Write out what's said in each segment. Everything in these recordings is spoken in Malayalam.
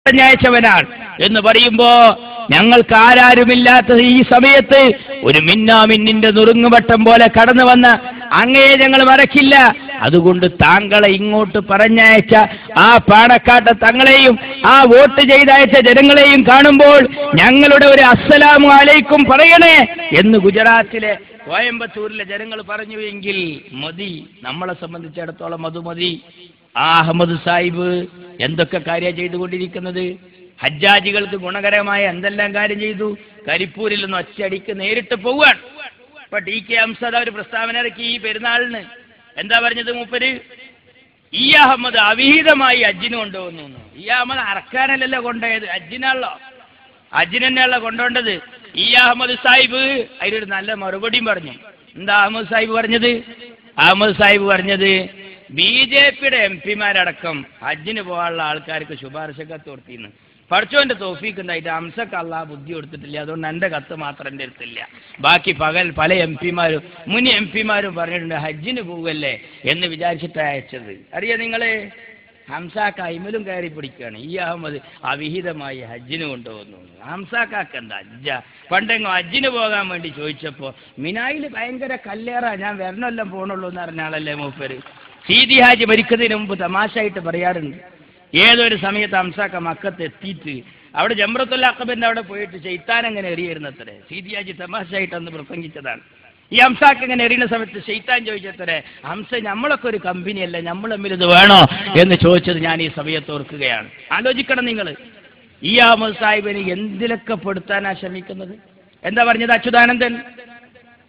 പറഞ്ഞയച്ചവനാണ് എന്ന് പറയുമ്പോ ഞങ്ങൾക്ക് ആരാരുമില്ലാത്ത ഈ സമയത്ത് ഒരു മിന്നാമിന്നിന്റെ നുറുങ്ങുവട്ടം പോലെ കടന്നു വന്ന അങ്ങയെ ഞങ്ങൾ മറക്കില്ല. അതുകൊണ്ട് താങ്കളെ ഇങ്ങോട്ട് പറഞ്ഞയച്ച ആ പാണക്കാട്ടെ തങ്ങളെയും ആ വോട്ട് ചെയ്തയച്ച ജനങ്ങളെയും കാണുമ്പോൾ ഞങ്ങളുടെ ഒരു അസ്സലാമു അലൈക്കും പറയണേ എന്ന് ഗുജറാത്തിലെ കോയമ്പത്തൂരിലെ ജനങ്ങൾ പറഞ്ഞുവെങ്കിൽ മതി, നമ്മളെ സംബന്ധിച്ചിടത്തോളം അത് മതി. ആ അഹമ്മദ് സാഹിബ് എന്തൊക്കെ കാര്യം ചെയ്തുകൊണ്ടിരിക്കുന്നത്? ഹജ്ജാജികൾക്ക് ഗുണകരമായ എന്തെല്ലാം കാര്യം ചെയ്തു? കരിപ്പൂരിൽ നിന്ന് ഒറ്റയടിക്ക് നേരിട്ട് പോവുകയാണ്. ഇപ്പൊ ടി.കെ. ഹംസദ് ഒരു പ്രസ്താവന ഇറക്കി ഈ പെരുന്നാളിന്. എന്താ പറഞ്ഞത് മൂപ്പര്? ഈ അഹമ്മദ് അവിഹിതമായി ഹജ്ജിന് കൊണ്ടുപോകുന്നു. ഈ അഹമ്മദ് അറക്കാനല്ലല്ലോ കൊണ്ടുപോയത്, ഹജ്ജിനാണല്ലോ, ഹജ്ജിന് തന്നെയാണല്ലോ കൊണ്ടുപോകേണ്ടത്. ഈ അഹമ്മദ് സാഹിബ് അതിനൊരു നല്ല മറുപടിയും പറഞ്ഞു. എന്താ അഹമ്മദ് സാഹിബ് പറഞ്ഞത്? അഹമ്മദ് സാഹിബ് പറഞ്ഞത് ബി.ജെ.പിയുടെ എം.പിമാരടക്കം ഹജ്ജിന് പോകാനുള്ള ആൾക്കാർക്ക് ശുപാർശ കത്ത് കൊടുത്തിന്ന്. പഠിച്ചോന്റെ തോഫീക്ക് ഉണ്ടായിട്ട് ഹംസക്ക് അള്ളാഹ് ബുദ്ധി കൊടുത്തിട്ടില്ല, അതുകൊണ്ട് എൻ്റെ കത്ത് മാത്രം എൻ്റെ അടുത്തില്ല. ബാക്കി പല എം.പിമാരും മുൻ എം.പിമാരും പറഞ്ഞിട്ടുണ്ട് ഹജ്ജിന് പോവല്ലേ എന്ന് വിചാരിച്ചിട്ടാണ് അയച്ചത്. അറിയാം നിങ്ങളെ, ഹംസാക്ക് അയിമലും കയറി പിടിക്കുകയാണ്. ഈ അഹമ്മദ് അവിഹിതമായി ഹജ്ജിന് കൊണ്ടുപോകുന്നു. ഹംസാക്കാക്ക് എന്താ ഹജ്ജ? പണ്ടെങ്ങോ ഹജ്ജിന് പോകാൻ വേണ്ടി ചോദിച്ചപ്പോൾ മിനായിൽ ഭയങ്കര കല്ലേറാ, ഞാൻ വരണമല്ലോ പോകണുള്ളൂ എന്ന് പറഞ്ഞ ആളല്ലേ മൂപ്പര്. സീതി ഹാജി മരിക്കുന്നതിന് മുമ്പ് തമാശയായിട്ട് പറയാറുണ്ട്, ഏതൊരു സമയത്ത് ഹംസാക്ക മക്കത്ത് എത്തിയിട്ട് അവിടെ ജംറത്തുൽ അഖബന്റെ അവിടെ പോയിട്ട് ശൈത്താൻ അങ്ങനെ എറിയായിരുന്നത്രേ. സീതി ഹാജി തമാശയായിട്ട് അന്ന് പ്രസംഗിച്ചതാണ്. ഈ ഹംസാക്ക് ഇങ്ങനെ എറിയുന്ന സമയത്ത് ശൈത്താൻ ചോദിച്ചത്രേ, ഹംസ നമ്മളൊക്കെ ഒരു കമ്പനിയല്ല, നമ്മൾ തമ്മിൽ ഇത് വേണോ എന്ന് ചോദിച്ചത് ഞാൻ ഈ സമയത്ത് ഓർക്കുകയാണ്. ആലോചിക്കണം നിങ്ങൾ, ഈ അഹമ്മദ് സാഹിബിന് എന്തിലൊക്കെ പെടുത്താനാ ശ്രമിക്കുന്നത്. എന്താ പറഞ്ഞത് അച്യുതാനന്ദൻ?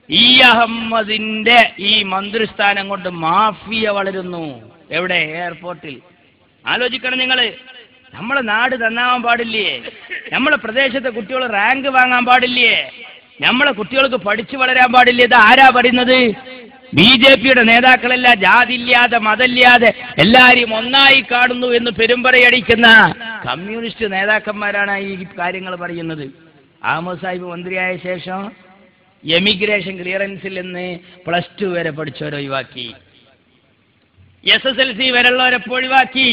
ഈ അഹമ്മദിന്റെ ഈ മന്ത്രിസ്ഥാനം കൊണ്ട് മാഫിയ വളരുന്നു. എവിടെ? എയർപോർട്ടിൽ. ആലോചിക്കണം നിങ്ങൾ, നമ്മളെ നാട് നന്നാവാൻ പാടില്ലേ? നമ്മളെ പ്രദേശത്തെ കുട്ടികൾ റാങ്ക് വാങ്ങാൻ പാടില്ലേ? നമ്മളെ കുട്ടികൾക്ക് പഠിച്ചു വളരാൻ പാടില്ലേ? ഇത് ആരാ പറയുന്നത്? ബി.ജെ.പിയുടെ നേതാക്കളെല്ലാം ജാതിയില്ലാതെ മതമില്ലാതെ എല്ലാവരെയും ഒന്നായി കാണുന്നു എന്ന് പെരുമ്പറയടിക്കുന്ന കമ്മ്യൂണിസ്റ്റ് നേതാക്കന്മാരാണ് ഈ കാര്യങ്ങൾ പറയുന്നത്. അഹമ്മദ് സാഹിബ് മന്ത്രിയായ ശേഷം എമിഗ്രേഷൻ ക്ലിയറൻസിൽ നിന്ന് +2 വരെ പഠിച്ചവരെ ഒഴിവാക്കി, SSLC വരെയുള്ളവരെ ഒഴിവാക്കി,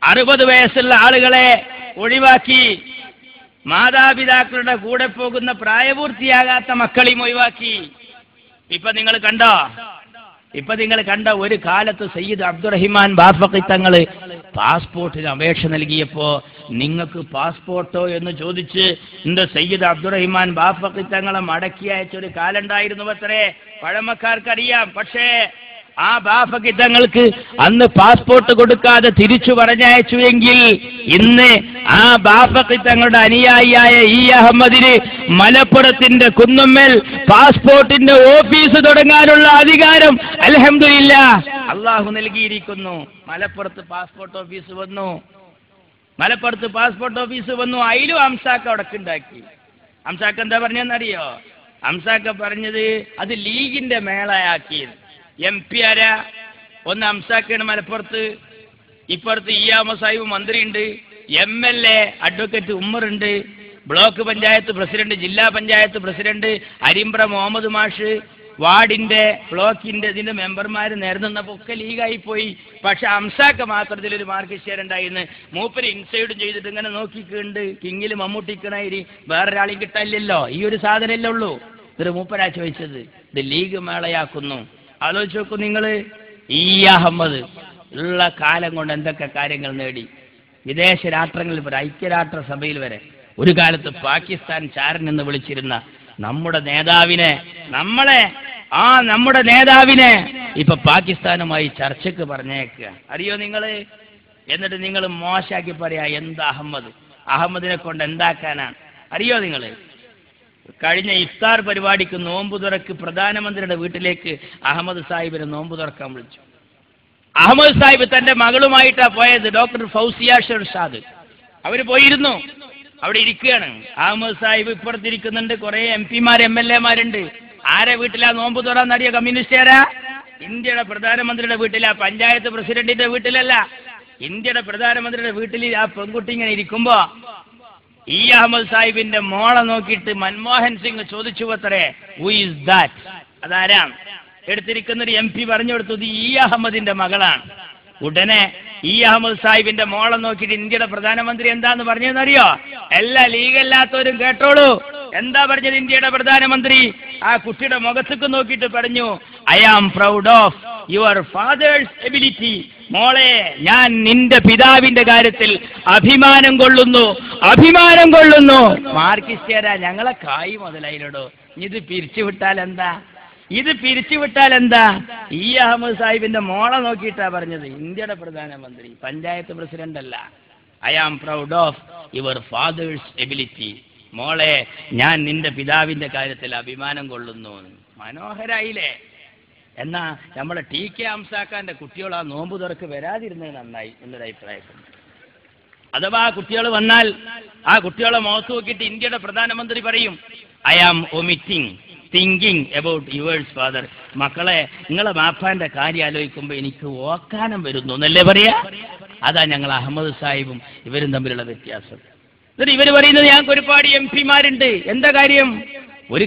60 വയസ്സുള്ള ആളുകളെ ഒഴിവാക്കി, മാതാപിതാക്കളുടെ കൂടെ പോകുന്ന പ്രായപൂർത്തിയാകാത്ത മക്കളെയും ഒഴിവാക്കി. ഇപ്പൊ നിങ്ങൾ കണ്ട ഒരു കാലത്ത് സയ്യിദ് അബ്ദുറഹിമാൻ ബാഫഖി തങ്ങൾ പാസ്പോർട്ടിന് അപേക്ഷ നൽകിയപ്പോ നിങ്ങൾക്ക് പാസ്പോർട്ടോ എന്ന് ചോദിച്ച് എന്താ സയ്യിദ് അബ്ദുറഹിമാൻ ബാഫഖി തങ്ങളെ മടക്കി അയച്ചൊരു കാലം ഉണ്ടായിരുന്നു അത്രേ. പഴമക്കാർക്കറിയാം. പക്ഷേ ആ ബാഫഖി തങ്ങൾക്ക് അന്ന് പാസ്പോർട്ട് കൊടുക്കാതെ തിരിച്ചു പറഞ്ഞയച്ചുവെങ്കിൽ ഇന്ന് ആ ബാഫഖി തങ്ങളുടെ അനുയായിയായ ഈ അഹമ്മദിന് മലപ്പുറത്തിന്റെ കുന്നുമ്മൽ പാസ്പോർട്ടിന്റെ ഓഫീസ് തുടങ്ങാനുള്ള അധികാരം അൽഹംദുലില്ലാഹ് അള്ളാഹു നൽകിയിരിക്കുന്നു. മലപ്പുറത്ത് പാസ്പോർട്ട് ഓഫീസ് വന്നു. അതിലും ഹംസാക്ക ഉടക്കുണ്ടാക്കി. ഹംസാക്ക എന്താ പറഞ്ഞെന്നറിയോ? ഹംസാക്ക പറഞ്ഞത് അത് ലീഗിന്റെ മേളയാക്കി. MP ആരാ? ഒന്ന് ഹംസാക്കയാണ് മലപ്പുറത്ത്, ഇപ്പുറത്ത് ഈ അഹമ്മദ് സാഹിബ് മന്ത്രിയുണ്ട്, MLA അഡ്വക്കേറ്റ് ഉമ്മറുണ്ട്, ബ്ലോക്ക് പഞ്ചായത്ത് പ്രസിഡന്റ്, ജില്ലാ പഞ്ചായത്ത് പ്രസിഡന്റ് അരിമ്പ്ര മുഹമ്മദ് മാഷ്, വാർഡിന്റെ ബ്ലോക്കിന്റെ ഇതിന്റെ മെമ്പർമാർ നേർന്നപ്പോൾ ഒക്കെ ലീഗായി പോയി. പക്ഷെ ഹംസാക്ക മാത്രത്തിലൊരു മാർക്ക് ഷെയർ ഉണ്ടായിരുന്നു. മൂപ്പര് ഇൻസൈഡും ചെയ്തിട്ട് ഇങ്ങനെ നോക്കിക്കുണ്ട്. കിങ്ങിൽ മമ്മൂട്ടിക്കണായി വേറൊരാളെയും കിട്ടാനില്ലല്ലോ, ഈ ഒരു സാധനമല്ലേ ഉള്ളൂ. ഇതൊരു മൂപ്പരാ ചോദിച്ചത്, ഇത് ലീഗ് മേളയാക്കുന്നു. ആലോചിച്ച് നോക്കൂ നിങ്ങൾ, ഈ അഹമ്മദ് ഉള്ള കാലം കൊണ്ട് എന്തൊക്കെ കാര്യങ്ങൾ നേടി. വിദേശ രാഷ്ട്രങ്ങളിൽ വരെ, ഐക്യരാഷ്ട്രസഭയിൽ വരെ ഒരു കാലത്ത് പാകിസ്ഥാൻ ചാരൻ എന്ന് വിളിച്ചിരുന്ന നമ്മുടെ നേതാവിനെ ഇപ്പൊ പാകിസ്ഥാനുമായി ചർച്ചയ്ക്ക് പറഞ്ഞേക്കുക. അറിയോ നിങ്ങൾ? എന്നിട്ട് നിങ്ങൾ മോശാക്കി പറയാ എന്താ അഹമ്മദിനെ കൊണ്ട് എന്താക്കാനാണ്? അറിയോ നിങ്ങൾ? കഴിഞ്ഞ ഇഫ്താർ പരിപാടിക്ക് നോമ്പ് തുറക്ക് പ്രധാനമന്ത്രിയുടെ വീട്ടിലേക്ക് അഹമ്മദ് സാഹിബിനെ നോമ്പ് തുറക്കാൻ വിളിച്ചു. അഹമ്മദ് സാഹിബ് തന്റെ മകളുമായിട്ടാണ് പോയത്, ഡോക്ടർ ഫൗസിയ ഷെർഷാദ്. അവർ പോയിരുന്നു, അവിടെ ഇരിക്കുകയാണ്. അഹമ്മദ് സാഹിബ് ഇപ്പുറത്തിരിക്കുന്നുണ്ട്, കുറെ MP-മാർ MLA മാരുണ്ട്. ആരെ വീട്ടിലാ നോമ്പ് തുറന്ന് നടിയ? കമ്മ്യൂണിസ്റ്റുകാരാ? ഇന്ത്യയുടെ പ്രധാനമന്ത്രിയുടെ വീട്ടിലാ, പഞ്ചായത്ത് പ്രസിഡന്റിന്റെ വീട്ടിലല്ല. ഇന്ത്യയുടെ പ്രധാനമന്ത്രിയുടെ വീട്ടിൽ ആ പെൺകുട്ടി ഇങ്ങനെ ഇരിക്കുമ്പോ ഈ അഹമ്മദ് സാഹിബിന്റെ മോളെ നോക്കിയിട്ട് മൻമോഹൻ സിംഗ് ചോദിച്ചു അത്രേ, ഹു ഈസ് ദാറ്റ്? അതാരാ? എടുത്തിരിക്കുന്നൊരു MP പറഞ്ഞു കൊടുത്തത് ഈ അഹമ്മദിന്റെ മകളാണ്. ഉടനെ ഈ അഹമ്മദ് സാഹിബിന്റെ മോളെ നോക്കിയിട്ട് ഇന്ത്യയുടെ പ്രധാനമന്ത്രി എന്താന്ന് പറഞ്ഞതെന്നറിയോ? എല്ലാ ലീഗല്ലാത്തവരും കേട്ടോളൂ. എന്താ പറഞ്ഞത് ഇന്ത്യയുടെ പ്രധാനമന്ത്രി? ആ കുട്ടിയുടെ മുഖത്തേക്ക് നോക്കിയിട്ട് പറഞ്ഞു, I am proud of your father's ability. മോളെ, ഞാൻ നിന്റെ പിതാവിന്റെ കാര്യത്തിൽ അഭിമാനം കൊള്ളുന്നു, അഭിമാനം കൊള്ളുന്നു. മാർക്കിസ്റ്റേരാ, ഞങ്ങളെ കായ് മുതലായില്ലടോ. ഇത് പിരിച്ചുവിട്ടാൽ എന്താ? ഇത് പിരിച്ചുവിട്ടാൽ എന്താ? ഈ അഹമ്മദ് സാഹിബിന്റെ മോളെ നോക്കിയിട്ടാ പറഞ്ഞത് ഇന്ത്യയുടെ പ്രധാനമന്ത്രി, പഞ്ചായത്ത് പ്രസിഡന്റ് അല്ല. I am proud of your father's ability. മോളെ, ഞാൻ നിന്റെ പിതാവിന്റെ കാര്യത്തിൽ അഭിമാനം കൊള്ളുന്നു. മനോഹരായില്ലേ? എന്നാ നമ്മളെ ടി കെ ഹംസാക്കാന്റെ കുട്ടികൾ ആ നോമ്പ് തുറക്ക് വരാതിരുന്നത് നന്നായി എന്നൊരു അഭിപ്രായമുണ്ട്. അഥവാ ആ കുട്ടികൾ വന്നാൽ ആ കുട്ടികളെ മുഖത്ത് നോക്കിയിട്ട് ഇന്ത്യയുടെ പ്രധാനമന്ത്രി പറയും, I am omitting thinking about yours father. മക്കളെ, നിങ്ങളെ ബാപ്പാന്റെ കാര്യം ആലോചിക്കുമ്പോൾ എനിക്ക് ഓക്കാനം വരുന്നു എന്നല്ലേ പറയാ? അതാ ഞങ്ങൾ അഹമ്മദ് സാഹിബും ഇവരും തമ്മിലുള്ള വ്യത്യാസം. എന്നിട്ട് ഇവർ പറയുന്നത് ഞങ്ങൾക്ക് ഒരുപാട് MP മാരുണ്ട്. എന്താ കാര്യം? ഒരു